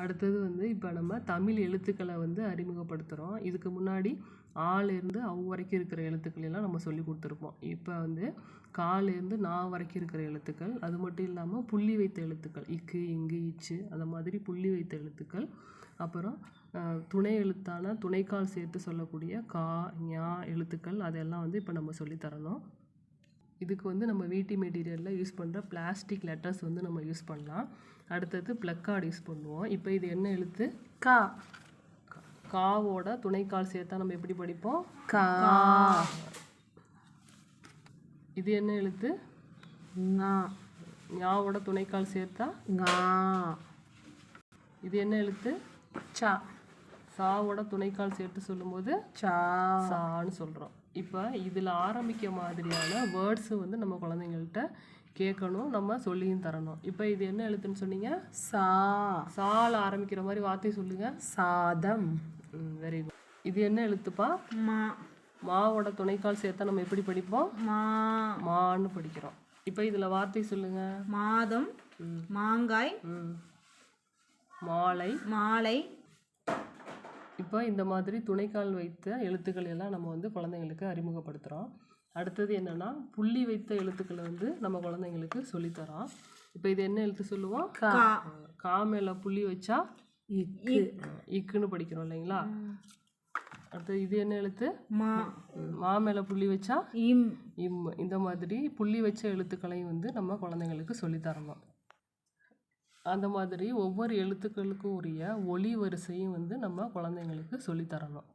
அடுத்தது வந்து இப்போ நம்ம தமிழ் எழுத்துக்களை வந்து அறிமுகப்படுத்துகிறோம். இதுக்கு முன்னாடி ஆலேருந்து அவ் வரைக்கும் இருக்கிற எழுத்துக்கள் எல்லாம் நம்ம சொல்லி கொடுத்துருப்போம். இப்போ வந்து காலேருந்து நான் வரைக்கும் இருக்கிற எழுத்துக்கள், அது மட்டும் இல்லாமல் புள்ளி வைத்த எழுத்துக்கள் இக்கு, இங்கு, இச்சு அந்த மாதிரி புள்ளி வைத்த எழுத்துக்கள், அப்புறம் துணை எழுத்தான துணைக்கால் சேர்த்து சொல்லக்கூடிய கா, ஞா எழுத்துக்கள் அதெல்லாம் வந்து இப்போ நம்ம சொல்லித்தரணும். இதுக்கு வந்து நம்ம வீட்டு மெட்டீரியலில் யூஸ் பண்ணுற பிளாஸ்டிக் லெட்டர்ஸ் வந்து நம்ம யூஸ் பண்ணலாம். அடுத்தது ப்ளக்கார்டு யூஸ் பண்ணுவோம். இப்போ இது என்ன எழுத்து? கா. காவோட துணைக்கால் சேர்த்தா நம்ம எப்படி படிப்போம்? கா. இது என்ன எழுத்து? ஞா. ஞாவோட துணைக்கால் சேர்த்தா ஞா. இது என்ன எழுத்து? சா. சாவோட துணைக்கால் சேர்த்து சொல்லும்போது சா. சான்னு சொல்கிறோம். இப்போ இதில் ஆரம்பிக்க மாதிரியான வேர்ட்ஸு வந்து நம்ம குழந்தைங்கள்ட்ட கேட்கணும், நம்ம சொல்லியும் தரணும். இப்போ இது என்ன எழுத்துன்னு சொன்னீங்க? சா. சால ஆரம்பிக்கிற மாதிரி வார்த்தை சொல்லுங்க. சாதம். Very good. இது என்ன எழுத்துப்பா? மா. மாவோட துணைக்கால் சேர்த்தா நம்ம எப்படி படிப்போம்? மா. மான்னு படிக்கிறோம். இப்போ இதில் வார்த்தை சொல்லுங்க. மாதம், மாங்காய், மாலை, மாலை. இப்போ இந்த மாதிரி துணைக்கால் வைத்த எழுத்துக்கள் எல்லாம் நம்ம வந்து குழந்தைங்களுக்கு அறிமுகப்படுத்துகிறோம். அடுத்தது என்னென்னா புள்ளி வைத்த எழுத்துக்களை வந்து நம்ம குழந்தைங்களுக்கு சொல்லித்தரோம். இப்போ இது என்ன எழுத்து சொல்லுவோம்? கா. கா மேலே புள்ளி வச்சா இக்கு. இக்குன்னு படிக்கிறோம் இல்லைங்களா? அடுத்தது இது என்ன எழுத்து? மா. மா மேலே புள்ளி வச்சா இம். இம். இந்த மாதிரி புள்ளி வச்ச எழுத்துக்களையும் வந்து நம்ம குழந்தைங்களுக்கு சொல்லித்தரணும். அந்த மாதிரி ஒவ்வொரு எழுத்துக்களுக்கும் உரிய ஒலி வரிசையும் வந்து நம்ம குழந்தைங்களுக்கு சொல்லித்தரணும்.